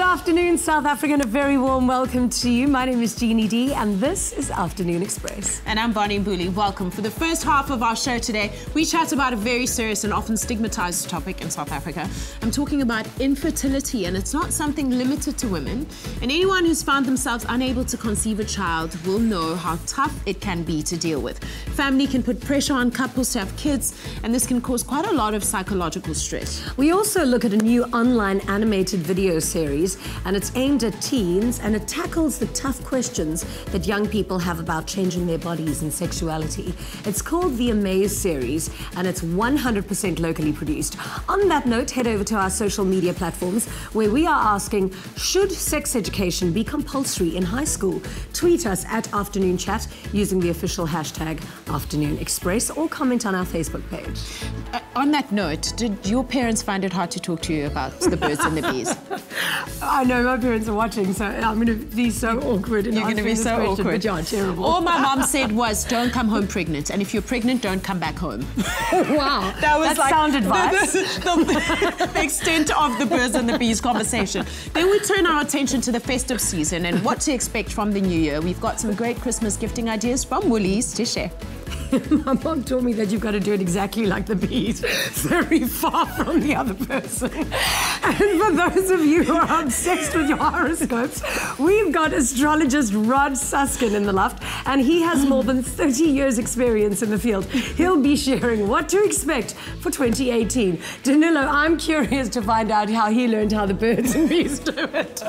afternoon, South Africa, and a very warm welcome to you. My name is Jeannie D, and this is Afternoon Express. And I'm Bonnie Mbuli. Welcome. For the first half of our show today, we chat about a very serious and often stigmatized topic in South Africa. I'm talking about infertility, and it's not something limited to women. And anyone who's found themselves unable to conceive a child will know how tough it can be to deal with. Family can put pressure on couples to have kids, and this can cause quite a lot of psychological stress. We also look at a new online animated video series, and it's aimed at teens, and it tackles the tough questions that young people have about changing their bodies and sexuality. It's called the Amaze series, and it's 100% locally produced. On that note, head over to our social media platforms, where we are asking, should sex education be compulsory in high school? Tweet us at Afternoon Chat using the official hashtag Afternoon Express, or comment on our Facebook page. On that note, did your parents find it hard to talk to you about the birds and the bees? I know my parents are watching, so I'm going to be so awkward. You're going to be so awkward. Yeah, terrible. All my mom said was, don't come home pregnant, and if you're pregnant, don't come back home. Wow, that was like sound advice. The extent of the birds and the bees conversation. Then we turn our attention to the festive season and what to expect from the new year. We've got some great Christmas gifting ideas from Woolies to share. My mom told me that you've got to do it exactly like the bees, very far from the other person. And for those of you who are obsessed with your horoscopes, we've got astrologist Rod Suskin in the loft, and he has more than 30 years experience in the field. He'll be sharing what to expect for 2018. Danilo, I'm curious to find out how he learned how the birds and bees do it.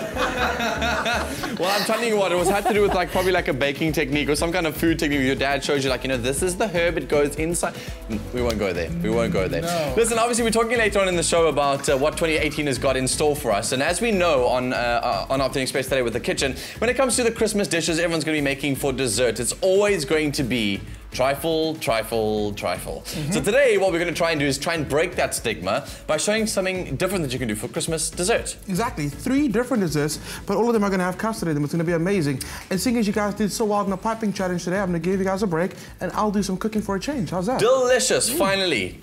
Well, I'm telling you what, it had to do with probably a baking technique or some kind of food technique. Your dad shows you, this is the herb, it goes inside. We won't go there. We won't go there. No. Listen, obviously, we're talking later on in the show about what 2018 has got in store for us. And as we know on Afternoon Express today with the kitchen, when it comes to the Christmas dishes everyone's going to be making for dessert, it's always going to be trifle, trifle, trifle. So today, what we're going to try and do is try and break that stigma by showing something different that you can do for Christmas dessert. Exactly. 3 different desserts, but all of them are going to have custard in them. It's going to be amazing. And seeing as you guys did so well in the piping challenge today, I'm going to give you guys a break, and I'll do some cooking for a change. How's that? Delicious, finally.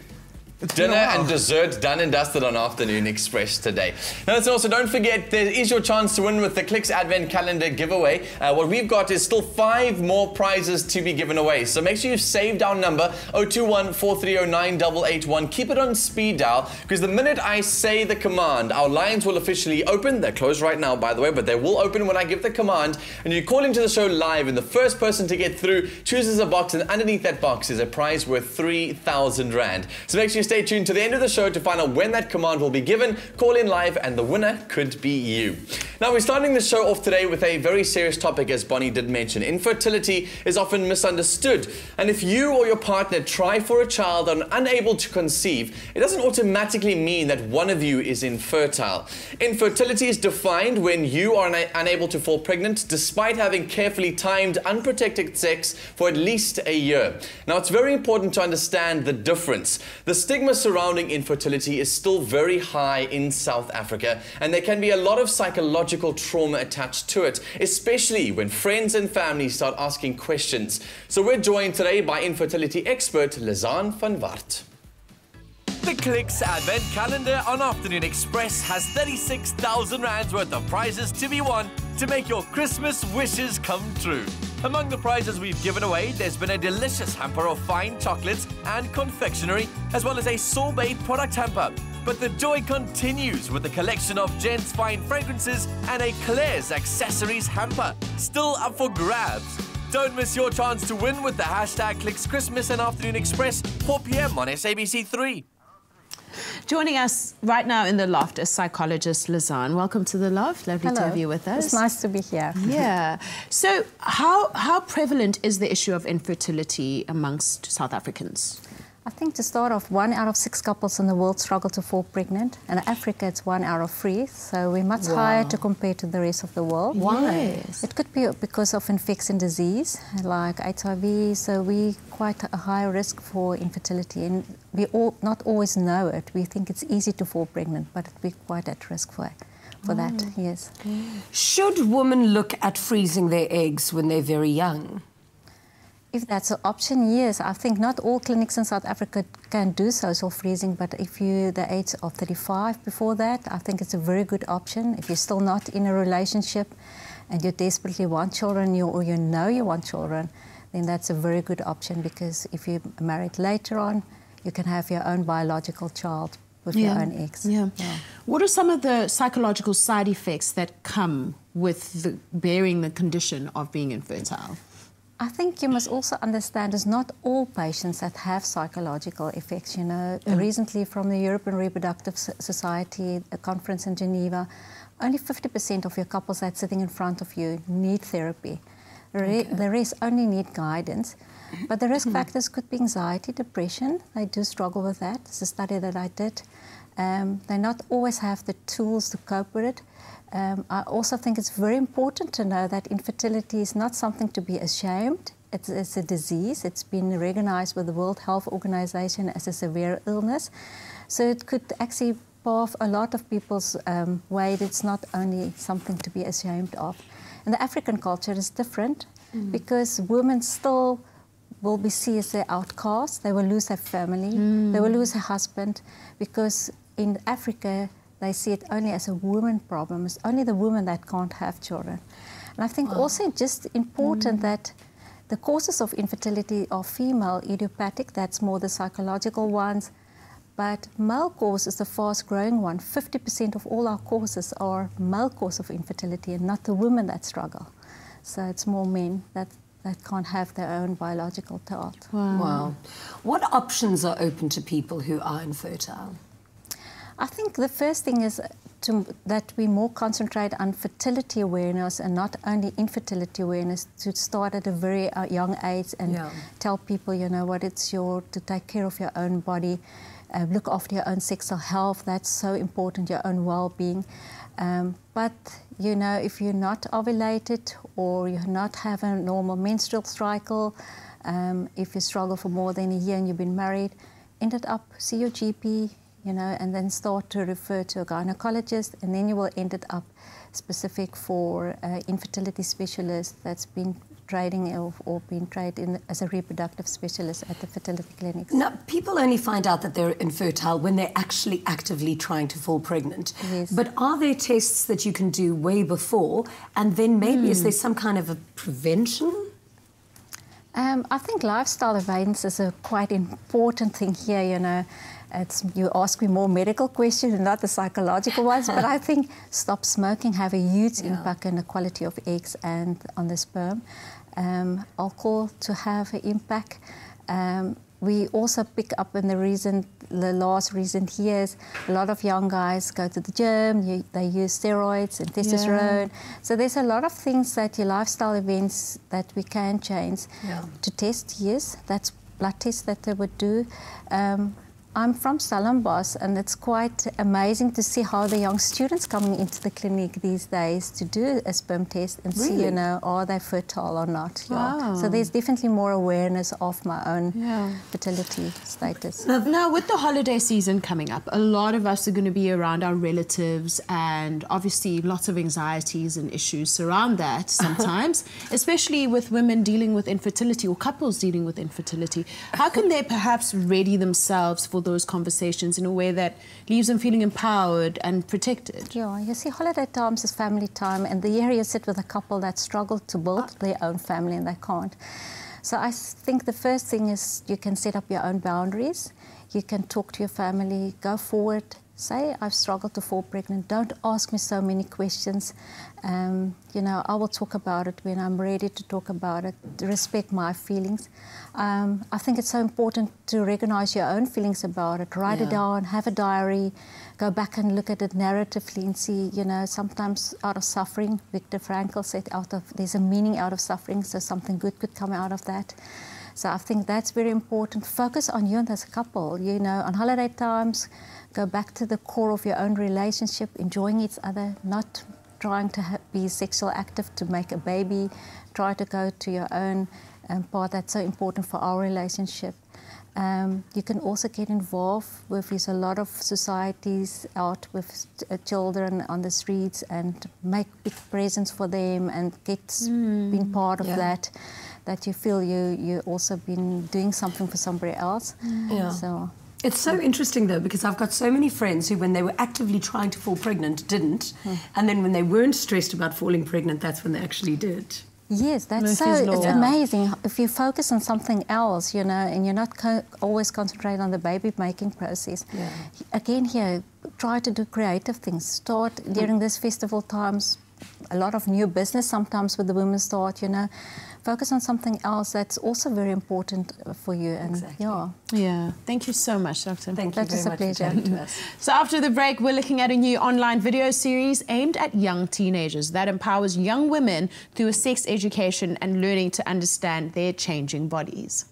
It's Dinner and dessert done and dusted on Afternoon Express today. Now, listen, also, don't forget, there is your chance to win with the Clicks Advent Calendar giveaway. What we've got is still 5 more prizes to be given away. So make sure you've saved our number, 021-430-9881. Keep it on speed dial, because the minute I say the command, our lines will officially open. They're closed right now, by the way, but they will open when I give the command. And you call into the show live, and the first person to get through chooses a box, and underneath that box is a prize worth 3,000 Rand. So make sure you stay tuned to the end of the show to find out when that command will be given. Call in live and the winner could be you. Now, we're starting the show off today with a very serious topic, as Bonnie did mention. Infertility is often misunderstood, and if you or your partner try for a child and are unable to conceive, it doesn't automatically mean that one of you is infertile. Infertility is defined when you are unable to fall pregnant despite having carefully timed unprotected sex for at least a year. Now, it's very important to understand the difference. The stigma surrounding infertility is still very high in South Africa, and there can be a lot of psychological trauma attached to it, especially when friends and family start asking questions. So we're joined today by infertility expert Lizaan van Wart. The Clicks Advent Calendar on Afternoon Express has 36,000 Rands worth of prizes to be won to make your Christmas wishes come true. Among the prizes we've given away, there's been a delicious hamper of fine chocolates and confectionery, as well as a sorbet product hamper. But the joy continues with a collection of Gents Fine fragrances and a Claire's accessories hamper, still up for grabs. Don't miss your chance to win with the hashtag Clicks Christmas and Afternoon Express, 4 p.m. on SABC3. Joining us right now in the loft is psychologist Lizaan. Welcome to the loft. Lovely to have you with us. It's nice to be here. Yeah. So how prevalent is the issue of infertility amongst South Africans? I think to start off, 1 out of 6 couples in the world struggle to fall pregnant. And in Africa, it's 1 out of 3. So we're much higher to compare to the rest of the world. Why? It could be because of infection disease, like HIV. So we quite a high risk for infertility. And we not always know it. We think it's easy to fall pregnant, but we're quite at risk for that, yes. Should women look at freezing their eggs when they're very young? If that's an option, yes. I think not all clinics in South Africa can do social freezing, but if you're the age of 35 before that, I think it's a very good option. If you're still not in a relationship and you desperately want children, or you know you want children, then that's a very good option, because if you're married later on, you can have your own biological child with your own eggs. Yeah. What are some of the psychological side effects that come with bearing the condition of being infertile? I think you must also understand it's not all patients that have psychological effects. You know, recently from the European Reproductive Society, a conference in Geneva, only 50% of your couples that's sitting in front of you need therapy. The rest only need guidance. But the risk factors could be anxiety, depression. They do struggle with that. It's a study that I did. They not always have the tools to cope with it. I also think it's very important to know that infertility is not something to be ashamed. It's a disease. It's been recognized with the World Health Organization as a severe illness. So it could actually pave a lot of people's way. It's not only something to be ashamed of. And the African culture is different because women still will be seen as their outcasts. They will lose their family. They will lose their husband, because in Africa, they see it only as a woman problem. It's only the woman that can't have children. And I think also just important that the causes of infertility are female, idiopathic, that's more the psychological ones. But male cause is the fast growing one. 50% of all our causes are male cause of infertility and not the women that struggle. So it's more men that can't have their own biological child. Wow. What options are open to people who are infertile? I think the first thing is that we more concentrate on fertility awareness and not only infertility awareness, to start at a very young age and tell people, you know what, it's to take care of your own body, look after your own sexual health. That's so important, your own well-being. But, you know, if you're not ovulated or you not have a normal menstrual cycle, if you struggle for more than a year and you've been married, ended up, see your GP, you know, and then start to refer to a gynecologist, and then you will end it up specific for infertility specialist that's been trading or been trained in as a reproductive specialist at the fertility clinics. Now, people only find out that they're infertile when they're actually actively trying to fall pregnant. Yes. But are there tests that you can do way before, and then maybe is there some kind of a prevention? I think lifestyle avoidance is a quite important thing here, you know. You ask me more medical questions and not the psychological ones, but I think stop smoking have a huge impact on the quality of eggs and on the sperm. Alcohol to have an impact. We also pick up in the last recent years, a lot of young guys go to the gym, they use steroids and testosterone. So there's a lot of things that your lifestyle events that we can change. To test, yes, that's blood tests that they would do. I'm from Stellenbosch, and it's quite amazing to see how the young students coming into the clinic these days to do a sperm test and see, you know, are they fertile or not. Wow. So there's definitely more awareness of my own fertility status. Now, with the holiday season coming up, a lot of us are going to be around our relatives, and obviously lots of anxieties and issues surround that sometimes, especially with women dealing with infertility or couples dealing with infertility. How can they perhaps ready themselves for those conversations in a way that leaves them feeling empowered and protected? Yeah, you see, holiday times is family time, and the year you sit with a couple that struggle to build their own family and they can't. So I think the first thing is you can set up your own boundaries. You can talk to your family, go forward, say, I've struggled to fall pregnant. Don't ask me so many questions. You know, I will talk about it when I'm ready to talk about it. Respect my feelings. I think it's so important to recognize your own feelings about it. Write it down, have a diary, go back and look at it narratively and see, you know, sometimes out of suffering, Viktor Frankl said, there's a meaning out of suffering, so something good could come out of that. So I think that's very important. Focus on you and as a couple, you know, on holiday times, go back to the core of your own relationship, enjoying each other, not trying to be sexual active to make a baby. Try to go to your own part. That's so important for our relationship. You can also get involved with, there's a lot of societies out with children on the streets and make big presents for them and get being part of that. that you feel you also been doing something for somebody else. Yeah. So. It's so interesting, though, because I've got so many friends who, when they were actively trying to fall pregnant, didn't. And then when they weren't stressed about falling pregnant, that's when they actually did. Yes, that's so, it's amazing. If you focus on something else, you know, and you're not always concentrating on the baby-making process. Yeah. Again here, try to do creative things. Start during this festival times, a lot of new business sometimes with the women start, you know. Focus on something else that's also very important for you. And exactly. Yeah. Thank you so much, Doctor. Thank you very much for chatting to us. So after the break, we're looking at a new online video series aimed at young teenagers that empowers young women through a sex education and learning to understand their changing bodies.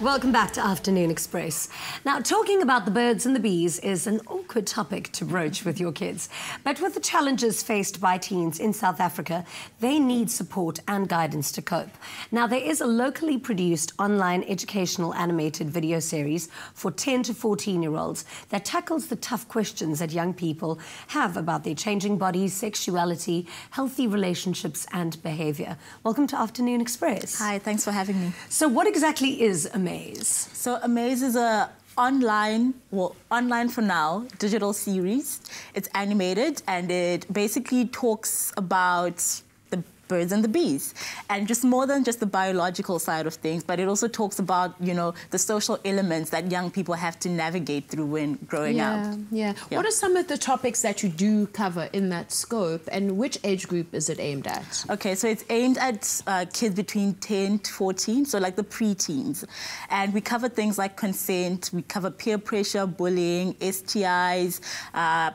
Welcome back to Afternoon Express. Now, talking about the birds and the bees is an awkward topic to broach with your kids. But with the challenges faced by teens in South Africa, they need support and guidance to cope. Now, there is a locally produced online educational animated video series for 10 to 14-year-olds that tackles the tough questions that young people have about their changing bodies, sexuality, healthy relationships and behavior. Welcome to Afternoon Express. Hi, thanks for having me. So what exactly is Amaze? So Amaze is a online for now, digital series. It's animated and it basically talks about the birds and the bees, and just more than just the biological side of things, but it also talks about, you know, the social elements that young people have to navigate through when growing up. Yeah. What are some of the topics that you do cover in that scope, and which age group is it aimed at? Okay, so it's aimed at kids between 10 to 14, so like the pre-teens. And we cover things like consent, we cover peer pressure, bullying, STIs,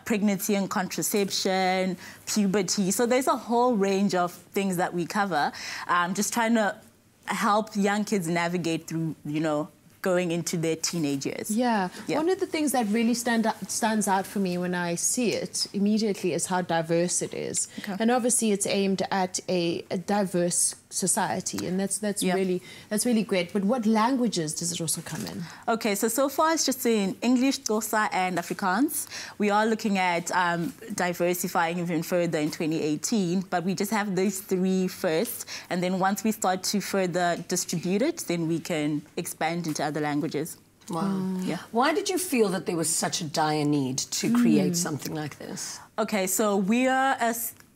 pregnancy and contraception, puberty. So there's a whole range of things that we cover, just trying to help young kids navigate through, you know, going into their teenage years. Yeah. One of the things that really stands out for me when I see it immediately is how diverse it is. Okay. And obviously it's aimed at a diverse society, and that's really great. But what languages does it also come in? Okay, so far it's just in English, Xhosa, and Afrikaans. We are looking at diversifying even further in 2018, but we just have these 3 first, and then once we start to further distribute it, then we can expand into other languages. Wow. Yeah. Why did you feel that there was such a dire need to create something like this? Okay, so we are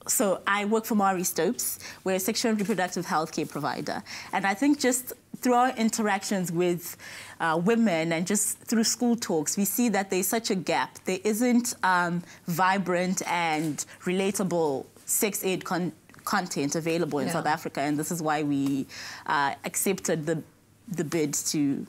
So I work for Mari Stopes. We're a sexual and reproductive healthcare provider. And I think just through our interactions with women and just through school talks, we see that there's such a gap. There isn't vibrant and relatable sex ed content available in South Africa. And this is why we accepted the bid to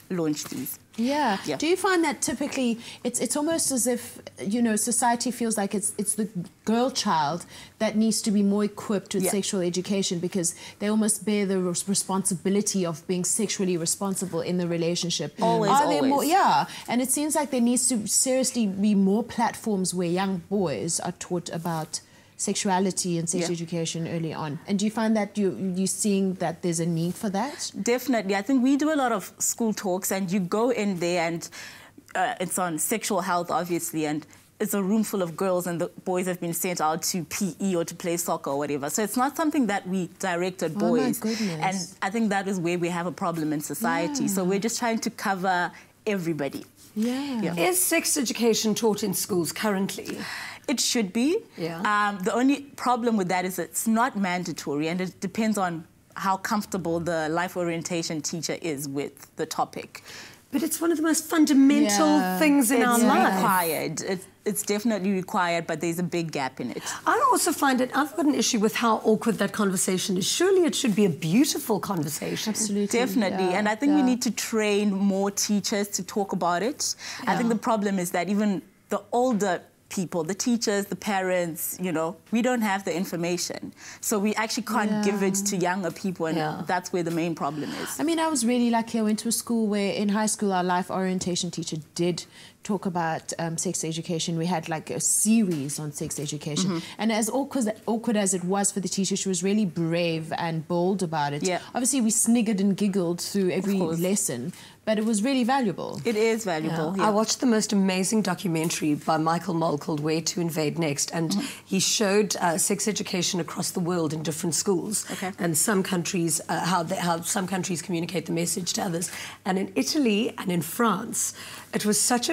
launch these. Yeah. Do you find that typically it's almost as if, you know, society feels like it's the girl child that needs to be more equipped with sexual education because they almost bear the responsibility of being sexually responsible in the relationship? Always. And it seems like there needs to seriously be more platforms where young boys are taught about sexuality and sex education early on. And do you find that you're seeing that there's a need for that? Definitely. I think we do a lot of school talks, and you go in there and it's on sexual health, obviously, and it's a room full of girls and the boys have been sent out to PE or to play soccer or whatever. So it's not something that we direct at boys. Oh my goodness. And I think that is where we have a problem in society. So we're just trying to cover everybody. Is sex education taught in schools currently? It should be. The only problem with that is it's not mandatory, and it depends on how comfortable the life orientation teacher is with the topic. But it's one of the most fundamental things in our life. Required. It's definitely required, but there's a big gap in it. I also find it, I've got an issue with how awkward that conversation is. Surely it should be a beautiful conversation. Absolutely. Definitely. And I think we need to train more teachers to talk about it. I think the problem is that even the older people, the teachers, the parents, you know, we don't have the information. So we actually can't give it to younger people, and that's where the main problem is. I mean, I was really lucky. I went to a school where in high school our life orientation teacher did talk about sex education. We had like a series on sex education. And as awkward as it was for the teacher, she was really brave and bold about it. Obviously, we sniggered and giggled through every lesson, but it was really valuable. It is valuable. I watched the most amazing documentary by Michael Moll called Where to Invade Next, and he showed sex education across the world in different schools, and some countries, how some countries communicate the message to others. And in Italy and in France, it was such a